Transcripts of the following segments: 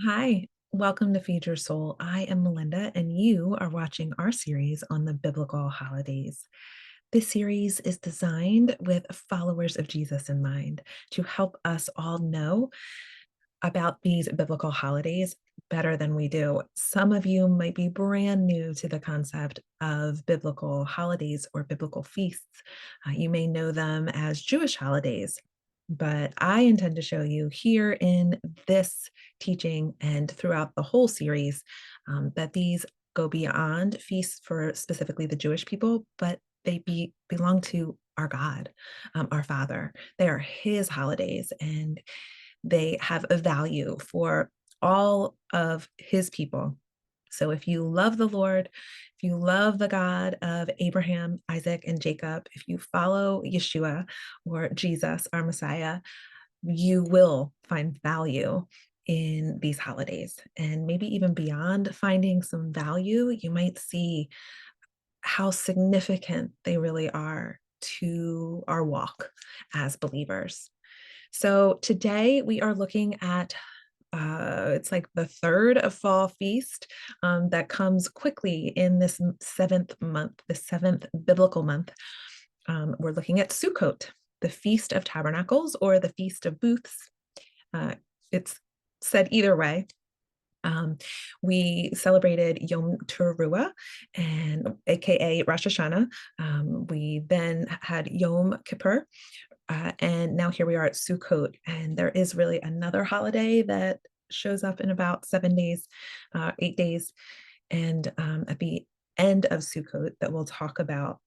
Hi, welcome to Feed Your Soul. I am Melinda, and you are watching our series on the biblical holidays. This series is designed with followers of Jesus in mind to help us all know about these biblical holidays better than we do. Some of you might be brand new to the concept of biblical holidays or biblical feasts. You may know them as Jewish holidays, but I intend to show you here in this teaching and throughout the whole series that these go beyond feasts for specifically the Jewish people, but belong to our God, our Father. They are His holidays, and they have a value for all of His people. So if you love the Lord, if you love the God of Abraham, Isaac, and Jacob, if you follow Yeshua or Jesus, our Messiah, you will find value in these holidays. And maybe even beyond finding some value, you might see how significant they really are to our walk as believers. So today we are looking at it's like the third of fall feast that comes quickly in this seventh month, the seventh biblical month. We're looking at Sukkot, the Feast of Tabernacles or the Feast of Booths. It's said either way. We celebrated Yom Teruah, and AKA Rosh Hashanah. We then had Yom Kippur, and now here we are at Sukkot, and there is really another holiday that shows up in about 7 days, 8 days, and at the end of Sukkot that we'll talk about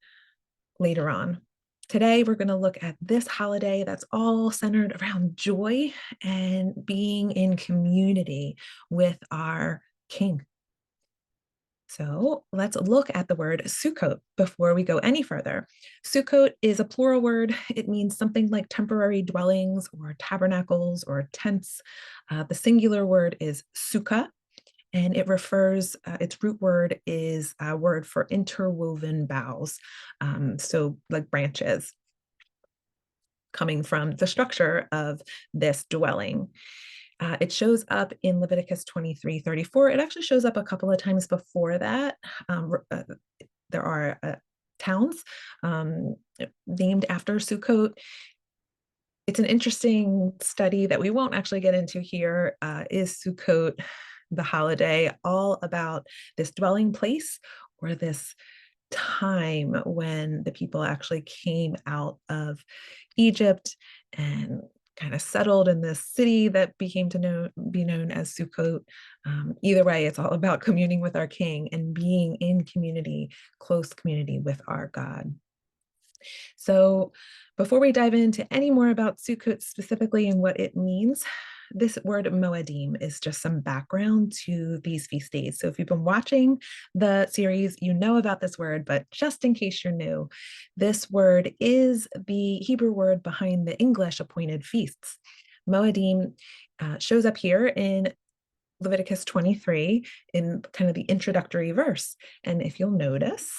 later on. Today, we're going to look at this holiday that's all centered around joy and being in community with our King. So let's look at the word Sukkot before we go any further. Sukkot is a plural word. It means something like temporary dwellings or tabernacles or tents. The singular word is sukkah, and it refers, its root word is a word for interwoven boughs. So like branches coming from the structure of this dwelling. It shows up in Leviticus 23:34. It actually shows up a couple of times before that. There are towns named after Sukkot. It's an interesting study that we won't actually get into here. Is Sukkot, the holiday, all about this dwelling place or this time when the people actually came out of Egypt and kind of settled in this city that became to be known as Sukkot? Either way, it's all about communing with our King and being in community, close community with our God. So before we dive into any more about Sukkot specifically and what it means, this word Moedim is just some background to these feast days. So if you've been watching the series, you know about this word, but just in case you're new, this word is the Hebrew word behind the English appointed feasts. Moedim shows up here in Leviticus 23 in kind of the introductory verse. And if you'll notice,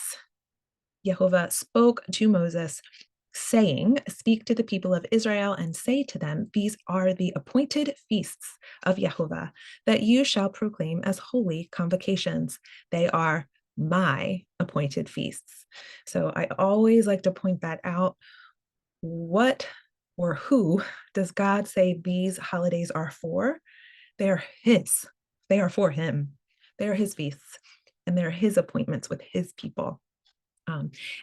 Jehovah spoke to Moses, saying, "Speak to the people of Israel and say to them, these are the appointed feasts of Jehovah that you shall proclaim as holy convocations. They are my appointed feasts." So I always like to point that out. What or who does God say these holidays are for? They're His. They are for Him. They're His feasts, and they're His appointments with His people.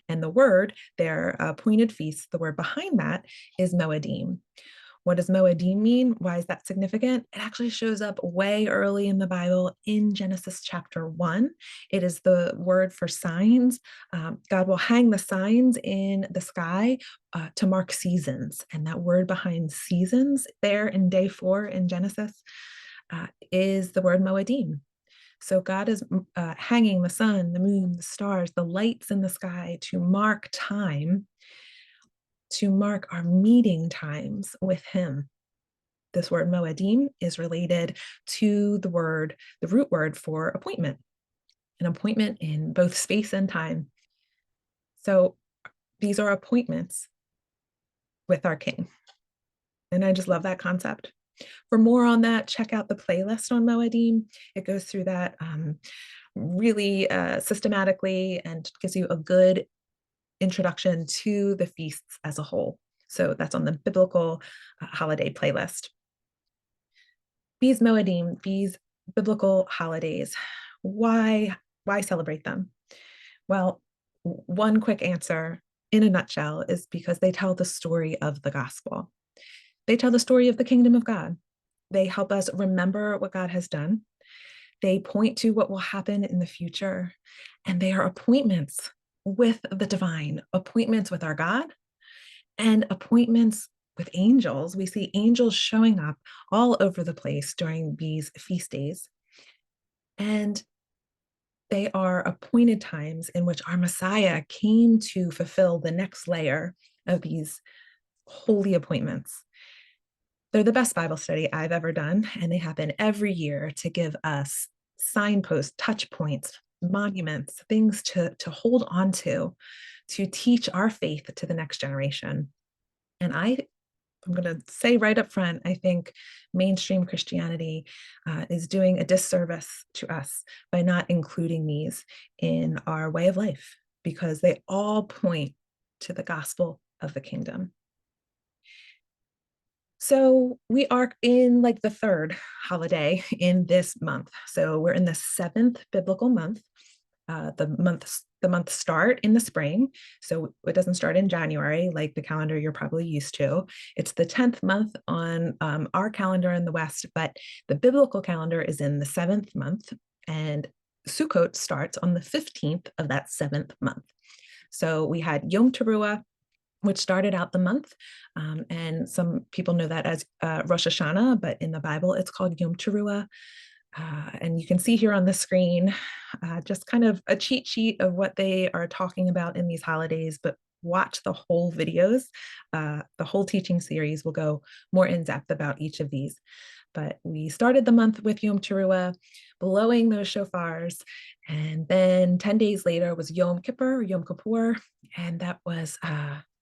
And the word, their appointed feasts, the word behind that is Moedim. What does Moedim mean? Why is that significant? It actually shows up way early in the Bible in Genesis chapter 1. It is the word for signs. God will hang the signs in the sky to mark seasons. And that word behind seasons there in day 4 in Genesis is the word Moedim. So God is hanging the sun, the moon, the stars, the lights in the sky to mark time, to mark our meeting times with Him. This word Moedim is related to the root word for appointment, an appointment in both space and time. So these are appointments with our King. And I just love that concept. For more on that, check out the playlist on Moedim. It goes through that really systematically and gives you a good introduction to the feasts as a whole. So that's on the biblical holiday playlist. These Moedim, these biblical holidays, why celebrate them? Well, one quick answer in a nutshell is because they tell the story of the gospel. They tell the story of the kingdom of God. They help us remember what God has done. They point to what will happen in the future. And they are appointments with the divine, appointments with our God, and appointments with angels. We see angels showing up all over the place during these feast days. And they are appointed times in which our Messiah came to fulfill the next layer of these holy appointments. They're the best Bible study I've ever done, and they happen every year to give us signposts, touch points, monuments, things to hold on to teach our faith to the next generation. And I'm going to say right up front, I think mainstream Christianity is doing a disservice to us by not including these in our way of life, because they all point to the gospel of the kingdom. So we are in like the third holiday in this month. So we're in the seventh biblical month. The month start in the spring. So it doesn't start in January like the calendar you're probably used to. It's the 10th month on our calendar in the West, but the biblical calendar is in the 7th month, and Sukkot starts on the 15th of that 7th month. So we had Yom Teruah, which started out the month. And some people know that as Rosh Hashanah, but in the Bible, it's called Yom Teruah. And you can see here on the screen just kind of a cheat sheet of what they are talking about in these holidays, but watch the whole videos. The whole teaching series will go more in depth about each of these. But we started the month with Yom Teruah, blowing those shofars. And then 10 days later was Yom Kippur, Yom Kippur. And that was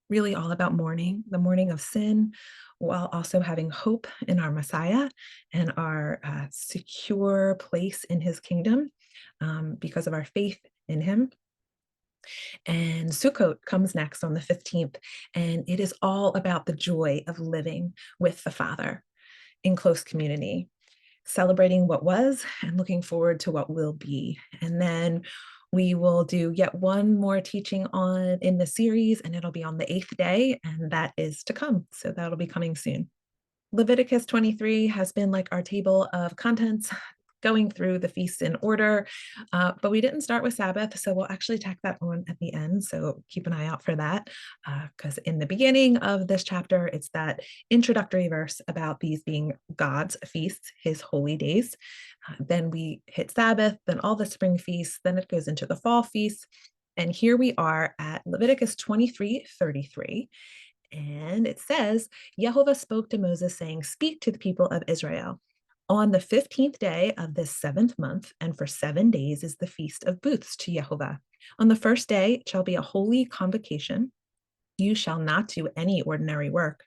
really all about mourning, the mourning of sin, while also having hope in our Messiah and our secure place in his kingdom because of our faith in him. And Sukkot comes next on the 15th, and it is all about the joy of living with the Father in close community, celebrating what was and looking forward to what will be. And then we will do yet one more teaching on in the series, and it'll be on the 8th day, and that is to come. So that'll be coming soon. Leviticus 23 has been like our table of contents, going through the feasts in order, but we didn't start with Sabbath, so we'll actually tack that on at the end, so keep an eye out for that, because in the beginning of this chapter, it's that introductory verse about these being God's feasts, his holy days. Then we hit Sabbath, then all the spring feasts, then it goes into the fall feasts, and here we are at Leviticus 23:33. And it says, Yehovah spoke to Moses, saying, "Speak to the people of Israel. On the 15th day of this 7th month, and for 7 days, is the Feast of Booths to Yehovah. On the first day it shall be a holy convocation. You shall not do any ordinary work.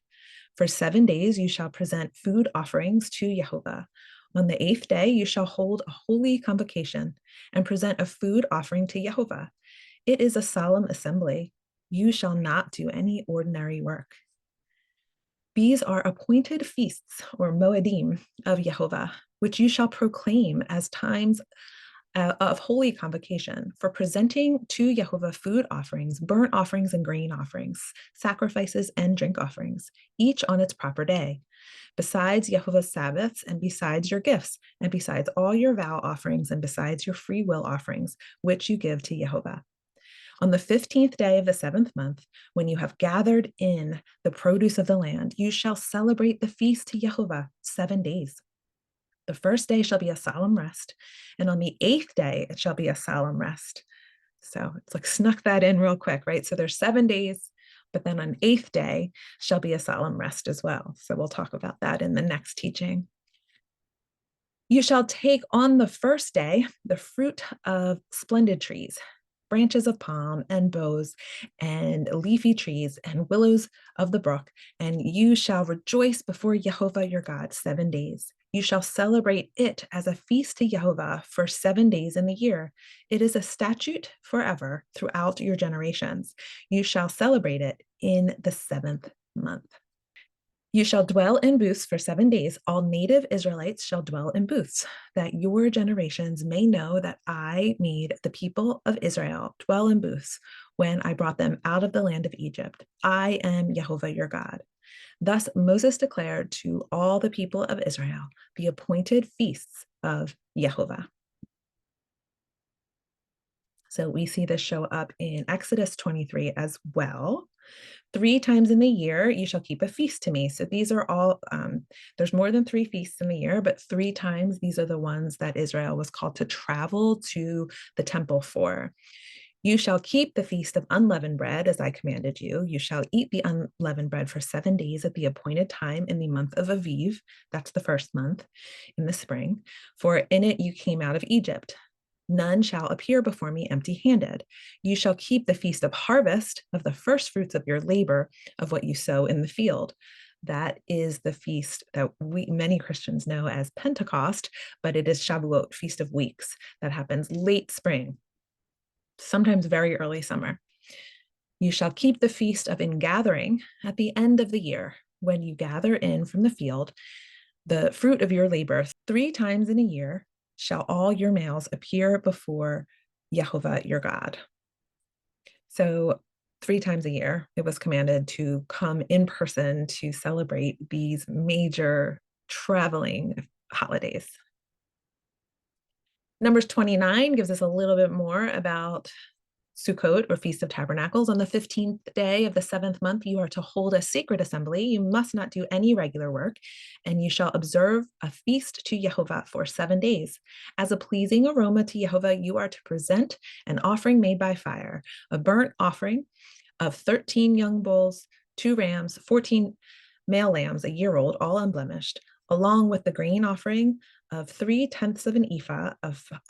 For 7 days you shall present food offerings to Yehovah. On the 8th day you shall hold a holy convocation and present a food offering to Yehovah. It is a solemn assembly. You shall not do any ordinary work." These are appointed feasts, or Moedim, of Yehovah, which you shall proclaim as times of holy convocation for presenting to Yehovah food offerings, burnt offerings and grain offerings, sacrifices and drink offerings, each on its proper day, besides Yehovah's Sabbaths, and besides your gifts, and besides all your vow offerings, and besides your free will offerings, which you give to Yehovah. On the 15th day of the 7th month, when you have gathered in the produce of the land, you shall celebrate the feast to Yehovah 7 days. The first day shall be a solemn rest, and on the 8th day it shall be a solemn rest. So it's like snuck that in real quick, right? So there's 7 days, but then on 8th day shall be a solemn rest as well. So we'll talk about that in the next teaching. You shall take on the first day the fruit of splendid trees, branches of palm and boughs and leafy trees and willows of the brook, and you shall rejoice before Jehovah your God 7 days. You shall celebrate it as a feast to Jehovah for 7 days in the year. It is a statute forever throughout your generations. You shall celebrate it in the 7th month. You shall dwell in booths for 7 days. All native Israelites shall dwell in booths, that your generations may know that I made the people of Israel dwell in booths when I brought them out of the land of Egypt. I am Jehovah your God. Thus Moses declared to all the people of Israel the appointed feasts of Jehovah. So we see this show up in Exodus 23 as well. 3 times in the year, you shall keep a feast to me. So these are all, there's more than 3 feasts in the year, but 3 times, these are the ones that Israel was called to travel to the temple for. You shall keep the feast of unleavened bread as I commanded you. You shall eat the unleavened bread for 7 days at the appointed time in the month of Aviv. That's the first month in the spring. For in it you came out of Egypt. None shall appear before me empty-handed. You shall keep the feast of harvest of the first fruits of your labor of what you sow in the field. That is the feast that many Christians know as Pentecost, but it is Shavuot, Feast of Weeks, that happens late spring, sometimes very early summer. You shall keep the feast of ingathering at the end of the year, when you gather in from the field the fruit of your labor. 3 times in a year shall all your males appear before Jehovah your God. So 3 times a year, it was commanded to come in person to celebrate these major traveling holidays. Numbers 29 gives us a little bit more about Sukkot, or Feast of Tabernacles. On the 15th day of the 7th month, you are to hold a sacred assembly. You must not do any regular work, and you shall observe a feast to Jehovah for 7 days. As a pleasing aroma to Jehovah, you are to present an offering made by fire, a burnt offering of 13 young bulls, 2 rams, 14 male lambs, a year old, all unblemished, along with the grain offering of 3/10 of an ephah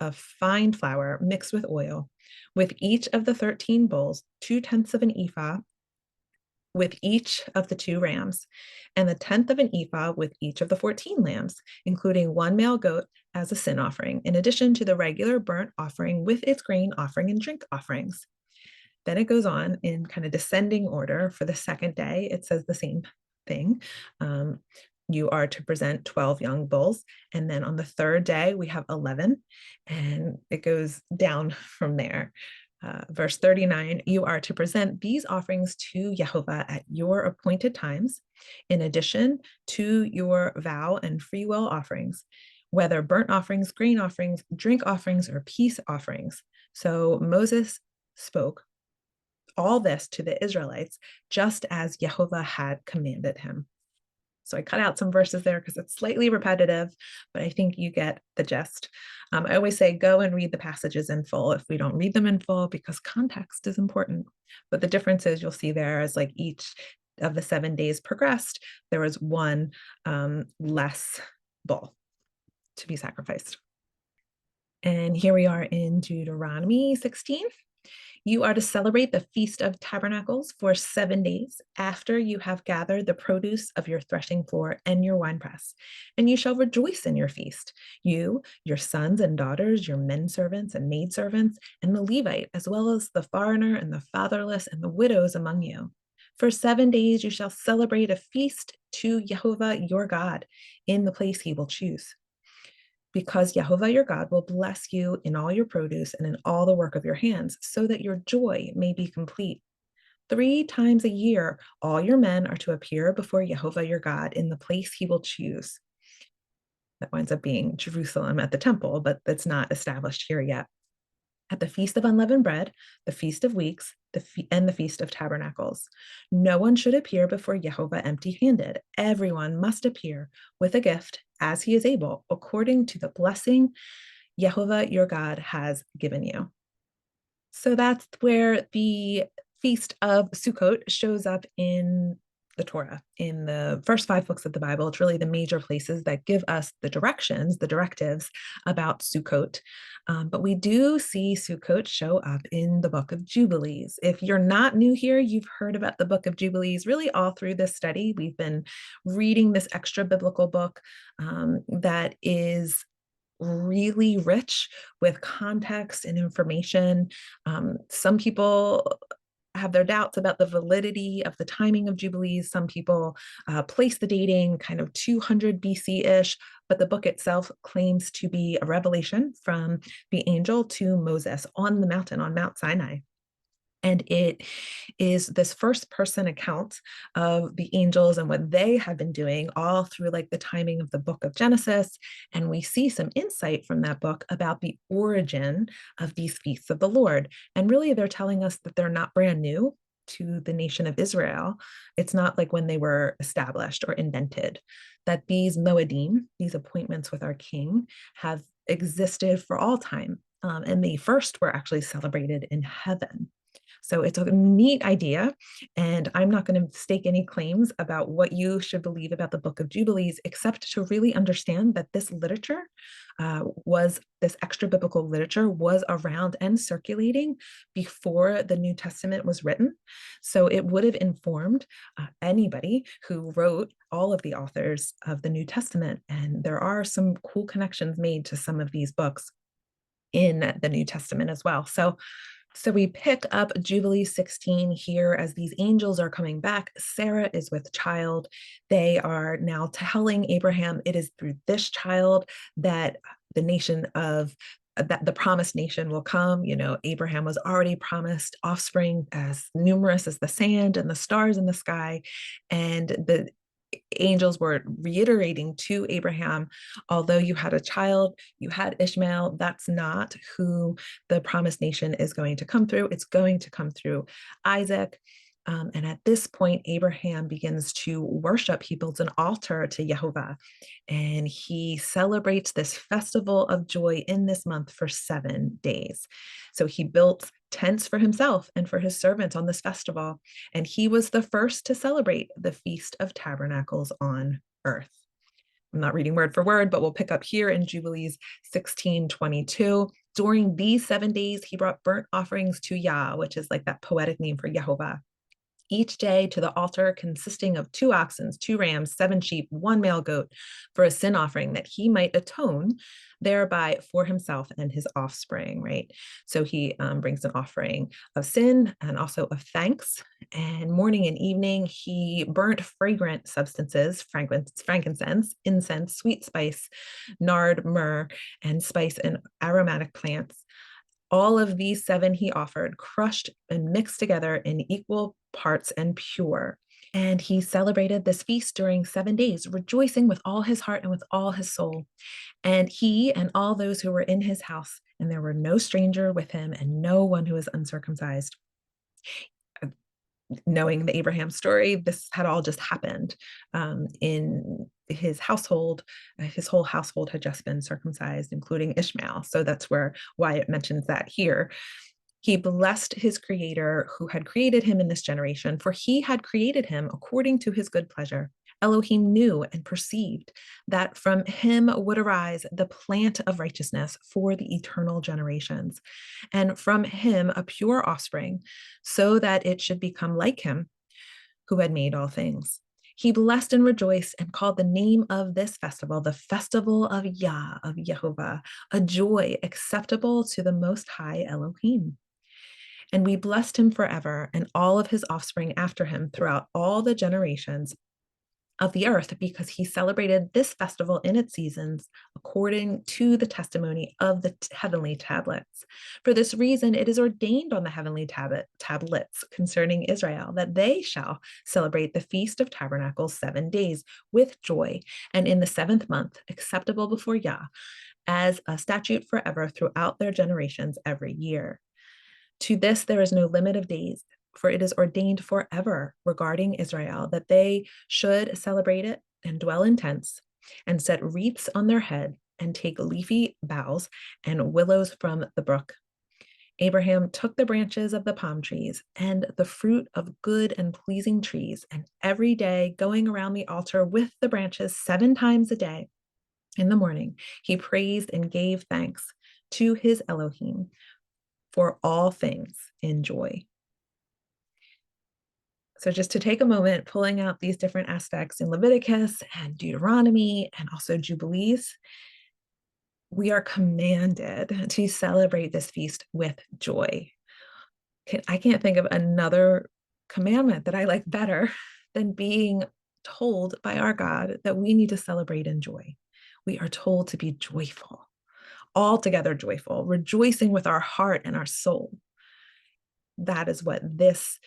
of fine flour mixed with oil, with each of the 13 bulls, 2/10 of an ephah with each of the 2 rams, and the 10th of an ephah with each of the 14 lambs, including 1 male goat as a sin offering, in addition to the regular burnt offering with its grain offering and drink offerings. Then it goes on in kind of descending order. For the second day, it says the same thing. You are to present 12 young bulls. And then on the third day, we have 11, and it goes down from there. Verse 39, you are to present these offerings to Jehovah at your appointed times, in addition to your vow and free will offerings, whether burnt offerings, grain offerings, drink offerings, or peace offerings. So Moses spoke all this to the Israelites, just as Jehovah had commanded him. So I cut out some verses there because it's slightly repetitive, but I think you get the gist. I always say go and read the passages in full if we don't read them in full, because context is important. But the difference is, you'll see there, as like each of the 7 days progressed, there was one less bull to be sacrificed. And here we are in Deuteronomy 16. You are to celebrate the Feast of Tabernacles for 7 days after you have gathered the produce of your threshing floor and your winepress. And you shall rejoice in your feast, you, your sons and daughters, your men servants and maid servants, and the Levite, as well as the foreigner and the fatherless and the widows among you. For 7 days you shall celebrate a feast to Jehovah your God in the place he will choose, because Jehovah your God will bless you in all your produce and in all the work of your hands, so that your joy may be complete. 3 times a year, all your men are to appear before Jehovah your God in the place he will choose. That winds up being Jerusalem at the temple, but that's not established here yet. At the Feast of Unleavened Bread, the Feast of Weeks, and the Feast of Tabernacles. No one should appear before Jehovah empty-handed. Everyone must appear with a gift as he is able, according to the blessing Jehovah your God has given you. So that's where the Feast of Sukkot shows up in the Torah, in the first 5 books of the Bible. It's really the major places that give us the directions, the directives about Sukkot. But we do see Sukkot show up in the book of Jubilees. If you're not new here, you've heard about the book of Jubilees really all through this study. We've been reading this extra biblical book that is really rich with context and information. Some people have their doubts about the validity of the timing of Jubilees. Some people place the dating kind of 200 BC-ish, but the book itself claims to be a revelation from the angel to Moses on the mountain, on Mount Sinai. And it is this first person account of the angels and what they have been doing all through like the timing of the book of Genesis. And we see some insight from that book about the origin of these feasts of the Lord. And really, they're telling us that they're not brand new to the nation of Israel. It's not like when they were established or invented, that these Moedim, these appointments with our king, have existed for all time. And they first were actually celebrated in heaven. So it's a neat idea. And I'm not going to stake any claims about what you should believe about the Book of Jubilees, except to really understand that this literature this extra biblical literature was around and circulating before the New Testament was written. So it would have informed anybody who wrote, all of the authors of the New Testament. And there are some cool connections made to some of these books in the New Testament as well. So we pick up Jubilee 16 here as these angels are coming back. Sarah is with child. They are now telling Abraham it is through this child that the nation of that the promised nation will come. You know, Abraham was already promised offspring as numerous as the sand and the stars in the sky. And the angels were reiterating to Abraham, although you had a child, you had Ishmael, that's not who the promised nation is going to come through. It's going to come through Isaac. And at this point, Abraham begins to worship. He builds an altar to Jehovah, and he celebrates this festival of joy in this month for 7 days. So he built tents for himself and for his servants on this festival, and he was the first to celebrate the Feast of Tabernacles on earth. I'm not reading word for word, but we'll pick up here in Jubilees 16:22. During these 7 days, he brought burnt offerings to Yah, which is like that poetic name for Jehovah, each day to the altar, consisting of 2 oxen, 2 rams, 7 sheep, 1 male goat, for a sin offering, that he might atone thereby for himself and his offspring, right? So he brings an offering of sin and also of thanks. And morning and evening, he burnt fragrant substances, frankincense, incense, sweet spice, nard, myrrh, and spice and aromatic plants. All of these 7 he offered, crushed and mixed together in equal parts and pure. And he celebrated this feast during 7 days, rejoicing with all his heart and with all his soul. And he and all those who were in his house, and there were no stranger with him and no one who was uncircumcised. Knowing the Abraham story, this had all just happened in his household. His whole household had just been circumcised, including Ishmael. So that's why it mentions that here. He blessed his creator who had created him in this generation, for he had created him according to his good pleasure. Elohim knew and perceived that from him would arise the plant of righteousness for the eternal generations, and from him a pure offspring, so that it should become like him who had made all things. He blessed and rejoiced and called the name of this festival the festival of Yah, of Jehovah, a joy acceptable to the Most High Elohim. And we blessed him forever and all of his offspring after him throughout all the generations of the earth, because he celebrated this festival in its seasons according to the testimony of the heavenly tablets. For this reason, it is ordained on the heavenly tablets concerning Israel that they shall celebrate the Feast of Tabernacles 7 days with joy, and in the 7th month, acceptable before Yah, as a statute forever throughout their generations every year. To this there is no limit of days, for it is ordained forever regarding Israel that they should celebrate it and dwell in tents and set wreaths on their head and take leafy boughs and willows from the brook. Abraham took the branches of the palm trees and the fruit of good and pleasing trees, and every day going around the altar with the branches 7 times a day in the morning, he praised and gave thanks to his Elohim for all things in joy. So just to take a moment, pulling out these different aspects in Leviticus and Deuteronomy and also Jubilees, we are commanded to celebrate this feast with joy. I can't think of another commandment that I like better than being told by our God that we need to celebrate in joy. We are told to be joyful, altogether joyful, rejoicing with our heart and our soul. That is what this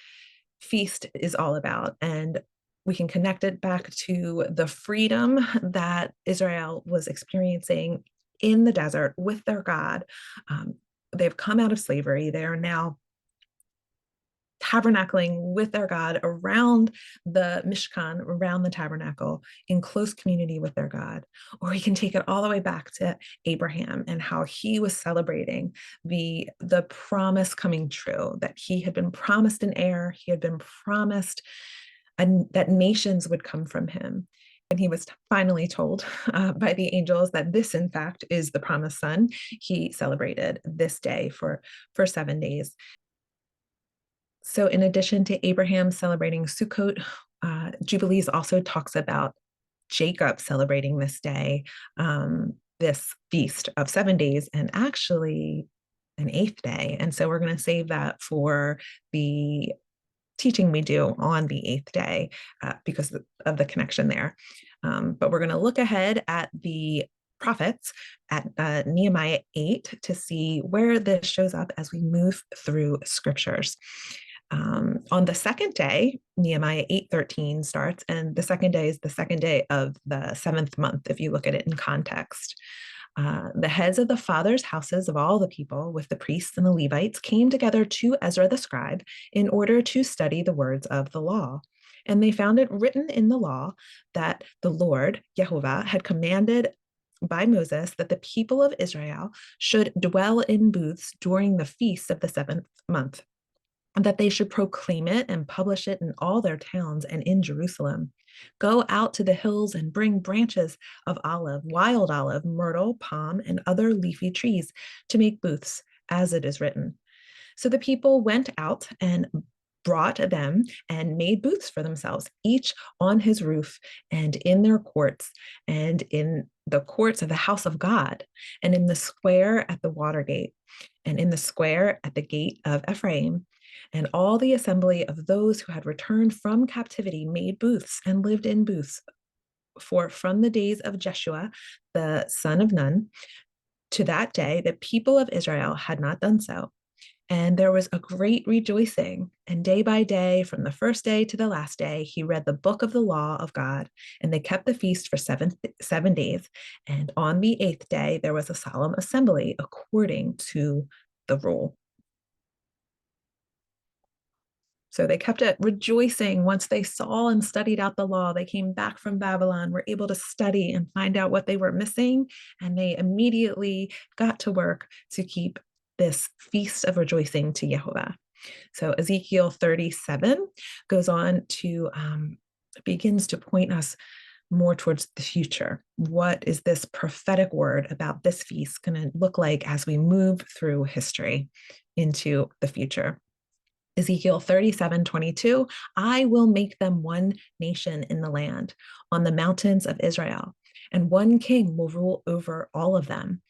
feast is all about. And we can connect it back to the freedom that Israel was experiencing in the desert with their God. They've come out of slavery. They are now tabernacling with their God around the Mishkan, around the tabernacle, in close community with their God. Or we can take it all the way back to Abraham and how he was celebrating the promise coming true, that he had been promised an heir, he had been promised that nations would come from him. And he was finally told by the angels that this, in fact, is the promised son. He celebrated this day for 7 days. So in addition to Abraham celebrating Sukkot, Jubilees also talks about Jacob celebrating this day, this feast of 7 days, and actually an eighth day. And so we're going to save that for the teaching we do on the eighth day because of the connection there. But we're going to look ahead at the prophets at Nehemiah 8 to see where this shows up as we move through scriptures. On the second day, Nehemiah 8:13 starts, and the second day is the second day of the 7th month, if you look at it in context. The heads of the fathers' houses of all the people, with the priests and the Levites, came together to Ezra the scribe in order to study the words of the law. And they found it written in the law that the Lord, Yehovah, had commanded by Moses that the people of Israel should dwell in booths during the feast of the 7th month, and that they should proclaim it and publish it in all their towns and in Jerusalem. Go out to the hills and bring branches of olive, wild olive, myrtle, palm, and other leafy trees to make booths, as it is written. So the people went out and brought them and made booths for themselves, each on his roof and in their courts and in the courts of the house of God and in the square at the water gate and in the square at the gate of Ephraim. And all the assembly of those who had returned from captivity made booths and lived in booths. For from the days of Jeshua, the son of Nun, to that day, the people of Israel had not done so. And there was a great rejoicing. And day by day, from the first day to the last day, he read the book of the law of God. And they kept the feast for 7 days. And on the eighth day, there was a solemn assembly according to the rule. So they kept it rejoicing once they saw and studied out the law. They came back from Babylon, were able to study and find out what they were missing, and they immediately got to work to keep this feast of rejoicing to Yehovah. So Ezekiel 37 goes on to begins to point us more towards the future. What is this prophetic word about this feast going to look like as we move through history into the future? Ezekiel 37:22, I will make them one nation in the land, on the mountains of Israel, and one king will rule over all of them.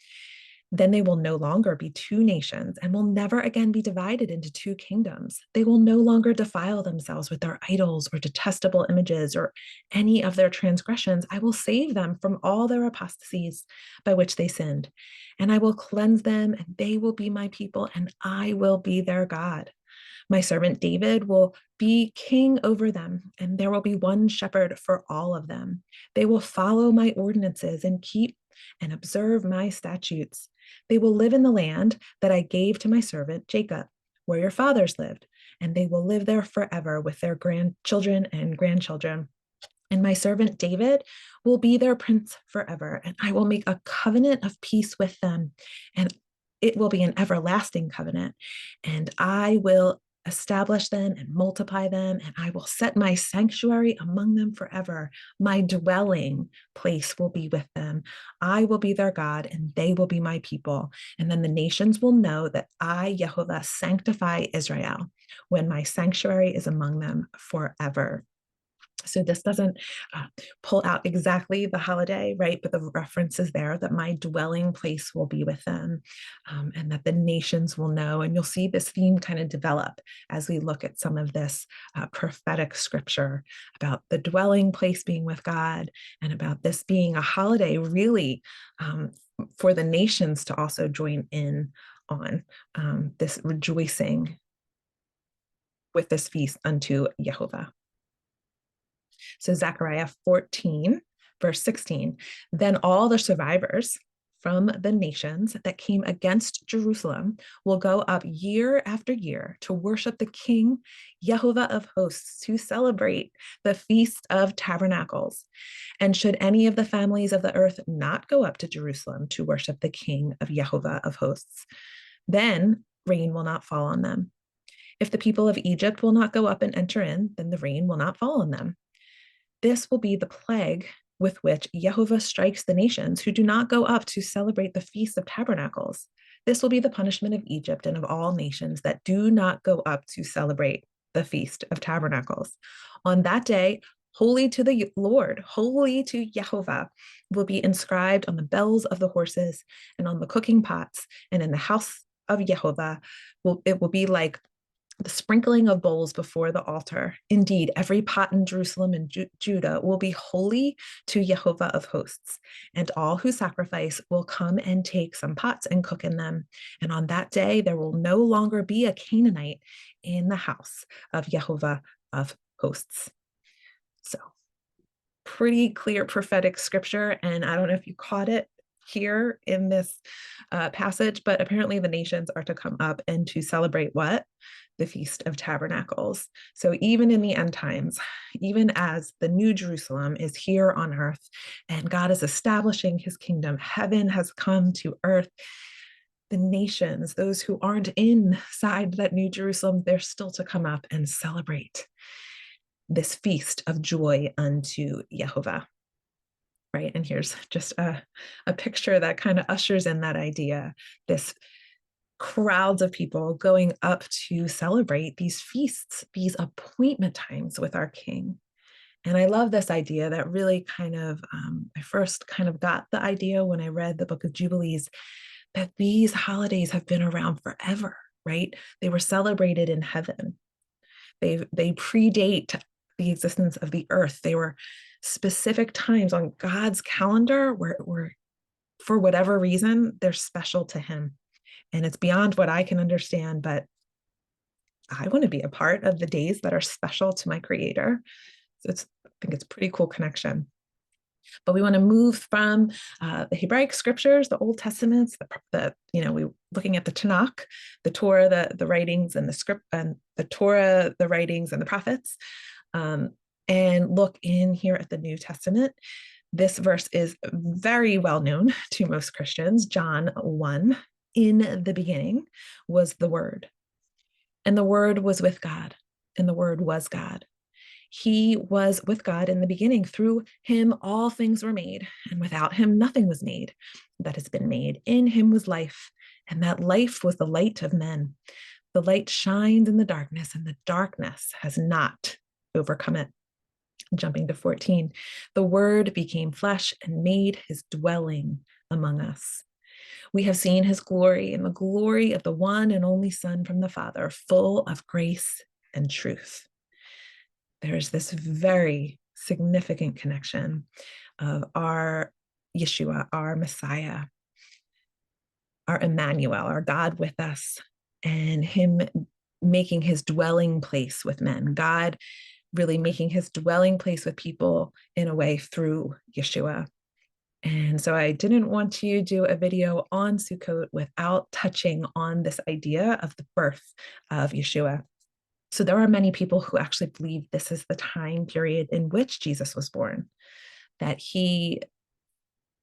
Then they will no longer be two nations and will never again be divided into two kingdoms. They will no longer defile themselves with their idols or detestable images or any of their transgressions. I will save them from all their apostasies by which they sinned, and I will cleanse them, and they will be my people, and I will be their God. My servant David will be king over them, and there will be one shepherd for all of them. They will follow my ordinances and keep and observe my statutes. They will live in the land that I gave to my servant Jacob, where your fathers lived, and they will live there forever with their grandchildren and grandchildren. And my servant David will be their prince forever, and I will make a covenant of peace with them, and it will be an everlasting covenant, and I will establish them and multiply them, and I will set my sanctuary among them forever. My dwelling place will be with them. I will be their God, and they will be my people. And then the nations will know that I, Yehovah, sanctify Israel when my sanctuary is among them forever. So this doesn't pull out exactly the holiday, right? But the reference is there that my dwelling place will be with them, and that the nations will know. And you'll see this theme kind of develop as we look at some of this prophetic scripture about the dwelling place being with God, and about this being a holiday really for the nations to also join in on this rejoicing with this feast unto Jehovah. So Zechariah 14, verse 16, then all the survivors from the nations that came against Jerusalem will go up year after year to worship the King, Yehovah of hosts, to celebrate the Feast of Tabernacles. And should any of the families of the earth not go up to Jerusalem to worship the King of Yehovah of hosts, then rain will not fall on them. If the people of Egypt will not go up and enter in, then the rain will not fall on them. This will be the plague with which Yehovah strikes the nations who do not go up to celebrate the Feast of Tabernacles. This will be the punishment of Egypt and of all nations that do not go up to celebrate the Feast of Tabernacles. On that day, holy to the Lord, holy to Yehovah, will be inscribed on the bells of the horses and on the cooking pots, and in the house of Yehovah, it will be like the sprinkling of bowls before the altar. Indeed, every pot in Jerusalem and Judah will be holy to Yehovah of hosts, and all who sacrifice will come and take some pots and cook in them. And on that day, there will no longer be a Canaanite in the house of Yehovah of hosts. So, pretty clear prophetic scripture, and I don't know if you caught it here in this passage, but apparently the nations are to come up and to celebrate what? The Feast of Tabernacles. So even in the end times, even as the New Jerusalem is here on earth and God is establishing his kingdom, heaven has come to earth, the nations, those who aren't inside that New Jerusalem, they're still to come up and celebrate this feast of joy unto Yehovah. Right. And here's just a picture that kind of ushers in that idea, this crowds of people going up to celebrate these feasts, these appointment times with our King. And I love this idea that really kind of, I first kind of got the idea when I read the book of Jubilees, that these holidays have been around forever, right? They were celebrated in heaven. They predate the existence of the earth. They were specific times on God's calendar where for whatever reason, they're special to him. And it's beyond what I can understand, but I want to be a part of the days that are special to my Creator. So I think it's a pretty cool connection. But we want to move from the Hebraic scriptures, the Old Testaments, we looking at the Tanakh, the Torah, the writings, and the script, and the Torah, the writings, and the prophets, and look in here at the New Testament. This verse is very well known to most Christians. John 1, in the beginning was the Word, and the Word was with God, and the Word was God. He was with God in the beginning. Through him, all things were made, and without him, nothing was made that has been made. In him was life, and that life was the light of men. The light shines in the darkness, and the darkness has not overcome it. Jumping to 14, the Word became flesh and made his dwelling among us. We have seen his glory, and the glory of the one and only Son from the Father, full of grace and truth. There's this very significant connection of our Yeshua, our Messiah, our Emmanuel, our God with us, and him making his dwelling place with men. God really making his dwelling place with people in a way through Yeshua. And so I didn't want to do a video on Sukkot without touching on this idea of the birth of Yeshua. So there are many people who actually believe this is the time period in which Jesus was born, that he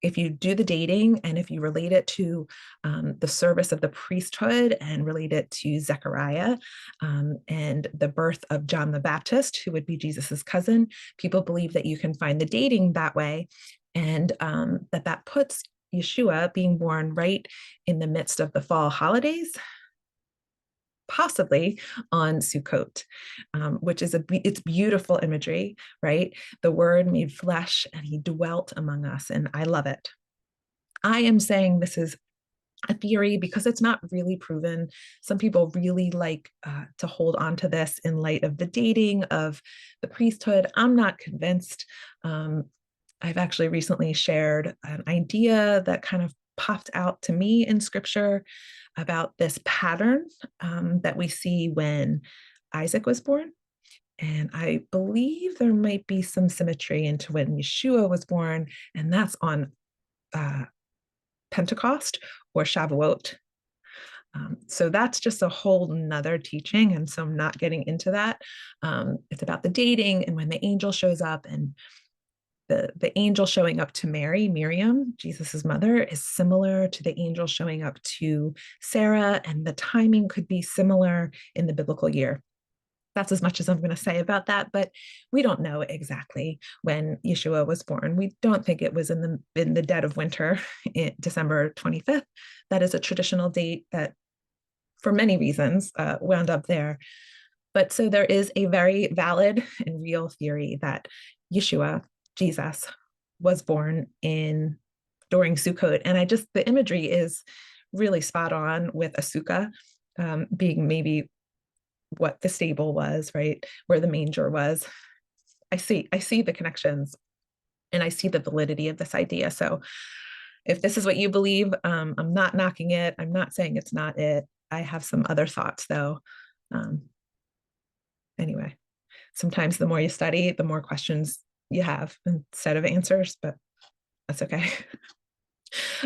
if you do the dating and if you relate it to the service of the priesthood and relate it to Zechariah and the birth of John the Baptist, who would be Jesus's cousin, people believe that you can find the dating that way, and that puts Yeshua being born right in the midst of the fall holidays, possibly on Sukkot, which is it's beautiful imagery, right? The Word made flesh and he dwelt among us, and I love it. I am saying this is a theory because it's not really proven. Some people really like to hold on to this in light of the dating of the priesthood. I'm not convinced. I've actually recently shared an idea that kind of popped out to me in scripture about this pattern that we see when Isaac was born. And I believe there might be some symmetry into when Yeshua was born, and that's on Pentecost or Shavuot. So that's just a whole nother teaching. And so I'm not getting into that. It's about the dating and when the angel shows up, and the angel showing up to Mary, Miriam, Jesus's mother, is similar to the angel showing up to Sarah, and the timing could be similar in the biblical year. That's as much as I'm going to say about that, but we don't know exactly when Yeshua was born. We don't think it was in the dead of winter, December 25th. That is a traditional date that, for many reasons, wound up there. But so there is a very valid and real theory that Yeshua, Jesus, was born during Sukkot. And the imagery is really spot on with a sukkah being maybe what the stable was, right? Where the manger was. I see the connections and I see the validity of this idea. So if this is what you believe, I'm not knocking it. I'm not saying it's not it. I have some other thoughts though. Anyway, sometimes the more you study, the more questions you have instead of answers, but that's okay.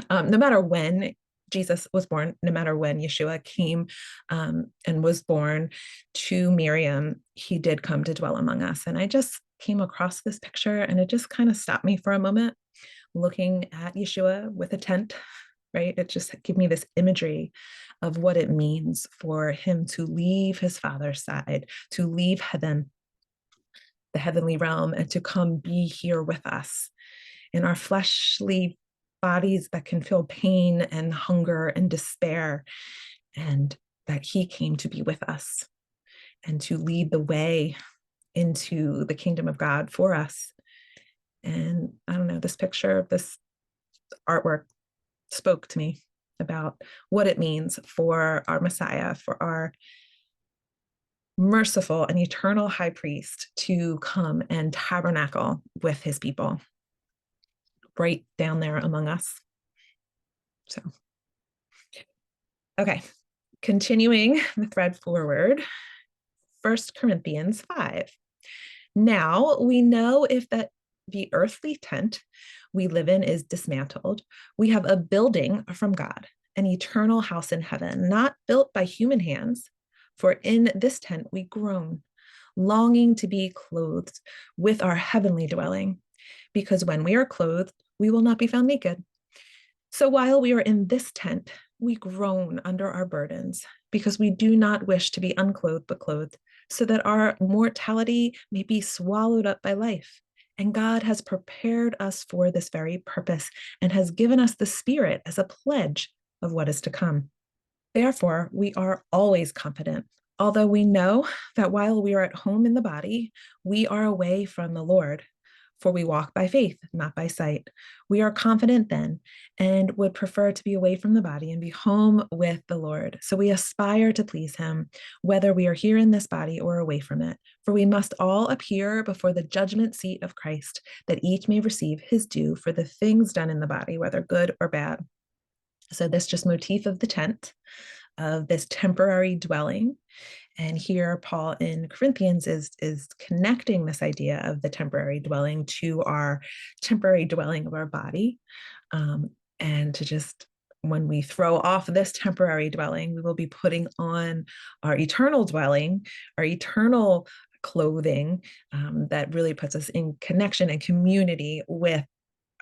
No matter when Jesus was born, no matter when Yeshua came and was born to Miriam, he did come to dwell among us. And I just came across this picture and it just kind of stopped me for a moment, looking at Yeshua with a tent, right? It just gave me this imagery of what it means for him to leave his father's side, to leave heaven, the heavenly realm, and to come be here with us in our fleshly bodies that can feel pain and hunger and despair, and that he came to be with us and to lead the way into the kingdom of God for us. And I don't know, this picture, this artwork spoke to me about what it means for our Messiah, for our merciful and eternal high priest to come and tabernacle with his people right down there among us. So, okay, continuing the thread forward, 1 Corinthians 5. Now we know if the earthly tent we live in is dismantled, we have a building from God, an eternal house in heaven, not built by human hands. For in this tent we groan, longing to be clothed with our heavenly dwelling, because when we are clothed, we will not be found naked. So while we are in this tent, we groan under our burdens, because we do not wish to be unclothed but clothed, so that our mortality may be swallowed up by life. And God has prepared us for this very purpose and has given us the Spirit as a pledge of what is to come. Therefore, we are always confident, although we know that while we are at home in the body, we are away from the Lord. For we walk by faith, not by sight. We are confident then and would prefer to be away from the body and be home with the Lord. So we aspire to please him, whether we are here in this body or away from it. For we must all appear before the judgment seat of Christ, that each may receive his due for the things done in the body, whether good or bad. So this just motif of the tent, of this temporary dwelling. And here Paul in Corinthians is connecting this idea of the temporary dwelling to our temporary dwelling of our body. And to just, when we throw off this temporary dwelling, we will be putting on our eternal dwelling, our eternal clothing that really puts us in connection and community with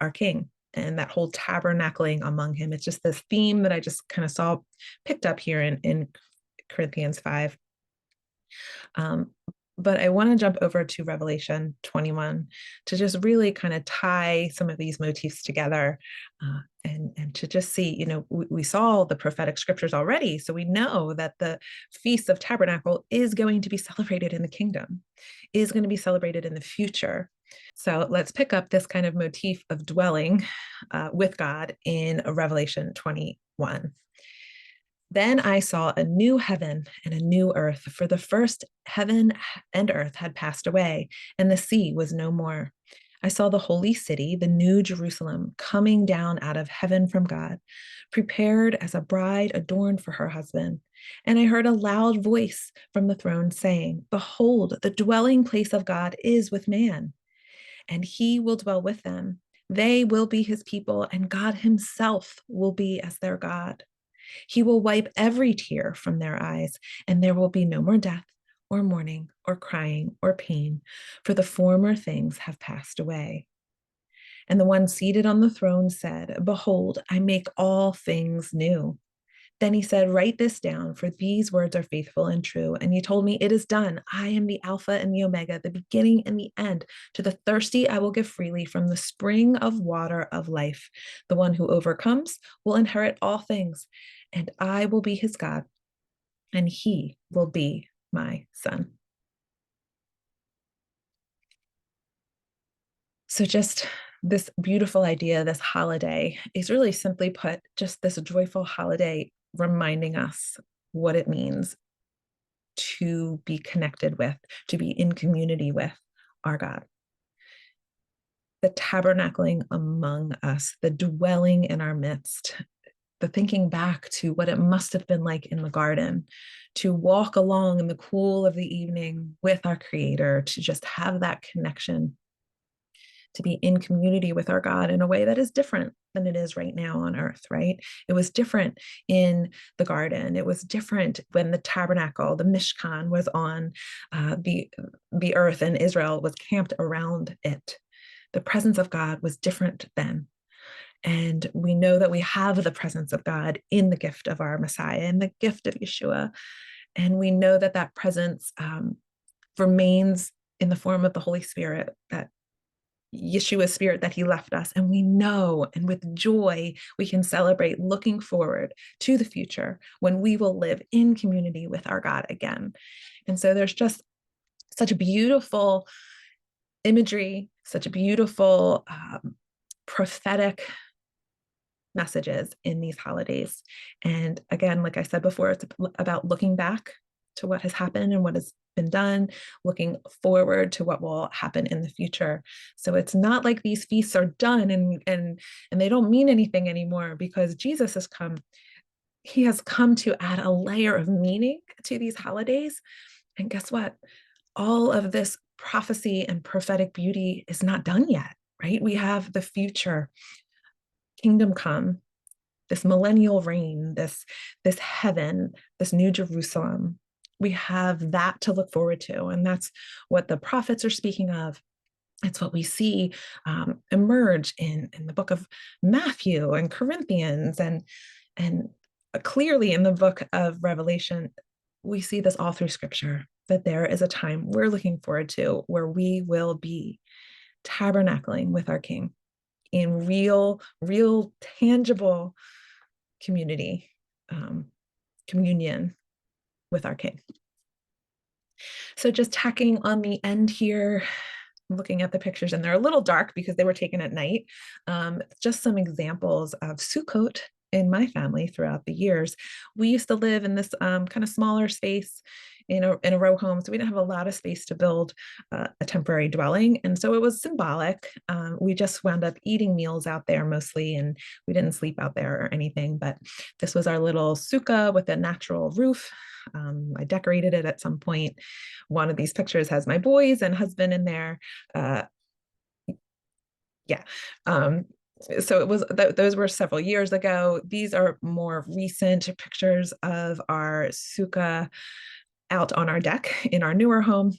our King and that whole tabernacling among him. It's just this theme that I just kind of saw picked up here in Corinthians 5. Um, but I want to jump over to Revelation 21 to just really kind of tie some of these motifs together, and to just see, we saw the prophetic scriptures already. So we know that the Feast of Tabernacle is going to be celebrated in the kingdom, is going to be celebrated in the future. So let's pick up this kind of motif of dwelling with God in Revelation 21. Then I saw a new heaven and a new earth, for the first heaven and earth had passed away, and the sea was no more. I saw the holy city, the new Jerusalem, coming down out of heaven from God, prepared as a bride adorned for her husband. And I heard a loud voice from the throne saying, "Behold, the dwelling place of God is with man, and he will dwell with them. They will be his people, and God himself will be as their God. He will wipe every tear from their eyes, and there will be no more death, or mourning, or crying, or pain, for the former things have passed away." And the one seated on the throne said, "Behold, I make all things new." Then he said, "Write this down, for these words are faithful and true." And he told me, "It is done. I am the Alpha and the Omega, the beginning and the end. To the thirsty, I will give freely from the spring of water of life. The one who overcomes will inherit all things, and I will be his God, and he will be my son." So just this beautiful idea, this holiday is really simply put, just this joyful holiday reminding us what it means to be connected with, to be in community with our God. The tabernacling among us, the dwelling in our midst, the thinking back to what it must have been like in the garden, to walk along in the cool of the evening with our Creator, to just have that connection, to be in community with our God in a way that is different than it is right now on earth, right? It was different in the garden. It was different when the tabernacle, the Mishkan, was on the earth and Israel was camped around it. The presence of God was different then. And we know that we have the presence of God in the gift of our Messiah, in the gift of Yeshua. And we know that that presence remains in the form of the Holy Spirit, that Yeshua's spirit that he left us. And we know, and with joy, we can celebrate looking forward to the future when we will live in community with our God again. And so there's just such a beautiful imagery, such a beautiful prophetic messages in these holidays. And again, like I said before, it's about looking back to what has happened and what has been done, looking forward to what will happen in the future. So it's not like these feasts are done and they don't mean anything anymore, because Jesus has come. He has come to add a layer of meaning to these holidays. And guess what? All of this prophecy and prophetic beauty is not done yet, right? We have the future kingdom come, this millennial reign, this heaven, this new Jerusalem. We have that to look forward to. And that's what the prophets are speaking of. It's what we see emerge in the book of Matthew and Corinthians, and clearly in the book of Revelation. We see this all through scripture, that there is a time we're looking forward to where we will be tabernacling with our King in real, tangible community, communion with our King. So just tacking on the end here, looking at the pictures, and they're a little dark because they were taken at night. Just some examples of Sukkot in my family throughout the years. We used to live in this kind of smaller space in a row home, so we didn't have a lot of space to build a temporary dwelling, and so it was symbolic. We just wound up eating meals out there mostly, and we didn't sleep out there or anything, but this was our little sukkah with a natural roof. I decorated it at some point. One of these pictures has my boys and husband in there. Yeah. So it was those were several years ago. These are more recent pictures of our sukkah out on our deck in our newer home.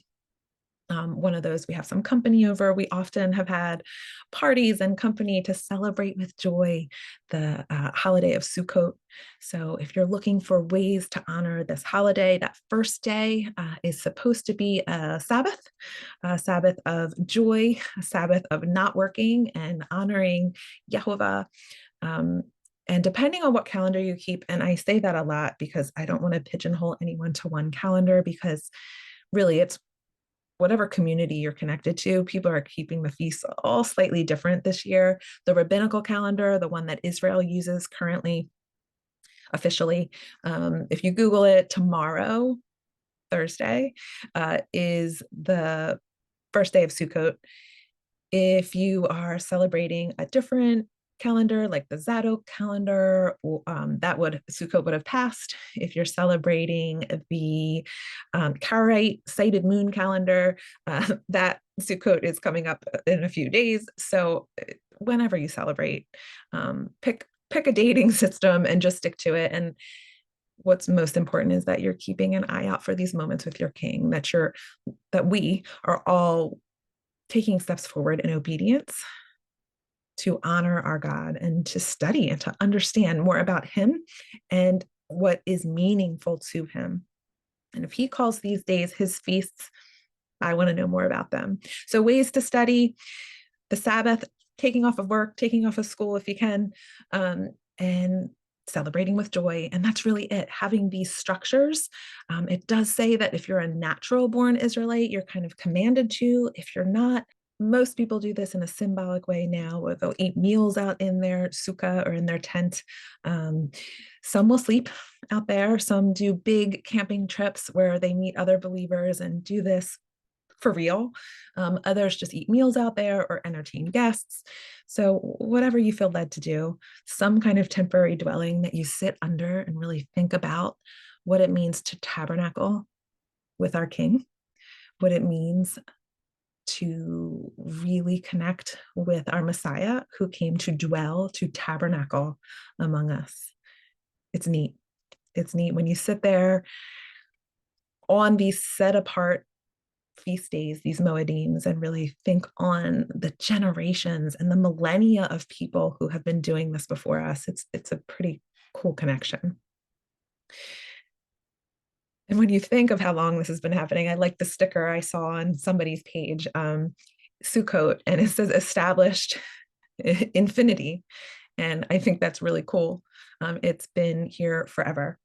One of those, we have some company over. We often have had parties and company to celebrate with joy the holiday of Sukkot. So if you're looking for ways to honor this holiday, that first day is supposed to be a Sabbath of joy, a Sabbath of not working and honoring Yehovah. Um, and depending on what calendar you keep, and I say that a lot because I don't want to pigeonhole anyone to one calendar, because really it's whatever community you're connected to, people are keeping the feasts all slightly different this year. The rabbinical calendar, the one that Israel uses currently officially, if you Google it, tomorrow, Thursday, is the first day of Sukkot. If you are celebrating a different calendar, like the Zadok calendar, that would Sukkot would have passed. If you're celebrating the Karaite sighted moon calendar, that Sukkot is coming up in a few days. So whenever you celebrate, pick a dating system and just stick to it. And what's most important is that you're keeping an eye out for these moments with your king, that we are all taking steps forward in obedience to honor our God and to study and to understand more about him and what is meaningful to him. And if he calls these days his feasts, I want to know more about them. So ways to study the Sabbath, taking off of work, taking off of school if you can, and celebrating with joy. And that's really it, having these structures. It does say that if you're a natural born Israelite, you're kind of commanded to. If you're not, most people do this in a symbolic way now, where they'll eat meals out in their sukkah or in their tent. Some will sleep out there. Some do big camping trips where they meet other believers and do this for real. Others just eat meals out there or entertain guests. So whatever you feel led to do, some kind of temporary dwelling that you sit under and really think about what it means to tabernacle with our King, what it means to really connect with our Messiah who came to dwell, to tabernacle among us. It's neat. It's neat when you sit there on these set apart feast days, these Moedims, and really think on the generations and the millennia of people who have been doing this before us. It's a pretty cool connection. And when you think of how long this has been happening, I like the sticker I saw on somebody's page, Sukkot, and it says established infinity. And I think that's really cool. It's been here forever.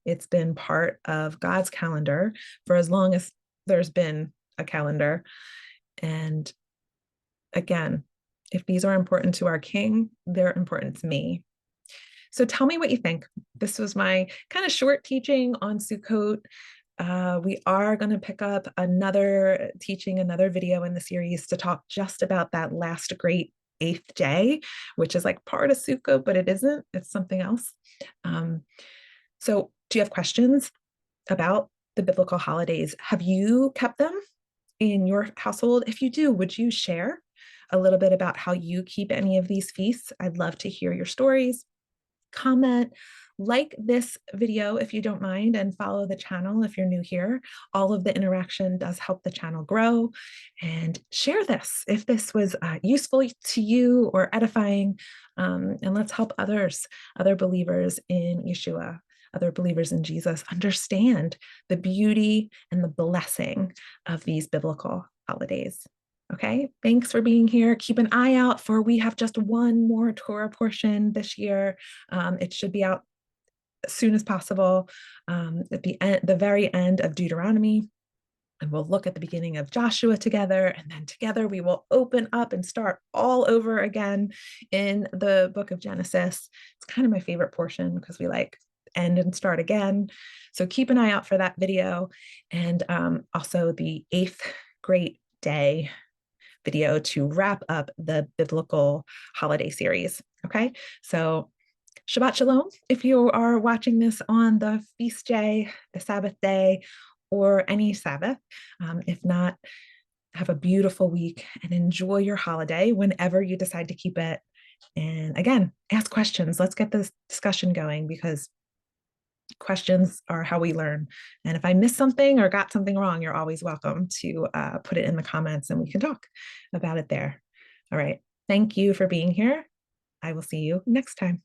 It's been part of God's calendar for as long as there's been a calendar. And again, if these are important to our King, they're important to me. So tell me what you think. This was my kind of short teaching on Sukkot. We are going to pick up another video in the series to talk just about that last great eighth day, which is like part of Sukkot, but it isn't. It's something else. So do you have questions about the biblical holidays? Have you kept them in your household? If you do, would you share a little bit about how you keep any of these feasts? I'd love to hear your stories. Comment, like this video if you don't mind, and follow the channel if you're new here. All of the interaction does help the channel grow. And share this if this was useful to you or edifying. And let's help other believers in Yeshua, other believers in Jesus, understand the beauty and the blessing of these biblical holidays. Okay, thanks for being here. Keep an eye out for, we have just one more Torah portion this year. It should be out as soon as possible, at the very end of Deuteronomy. And we'll look at the beginning of Joshua together, and then together we will open up and start all over again in the book of Genesis. It's kind of my favorite portion because we like end and start again. So keep an eye out for that video. And also the 8th great day video to wrap up the biblical holiday series. Okay, so Shabbat Shalom if you are watching this on the feast day, the Sabbath day, or any Sabbath. If not, have a beautiful week and enjoy your holiday whenever you decide to keep it. And again, ask questions. Let's get this discussion going, because questions are how we learn. And if I missed something or got something wrong, you're always welcome to put it in the comments and we can talk about it there. All right. Thank you for being here. I will see you next time.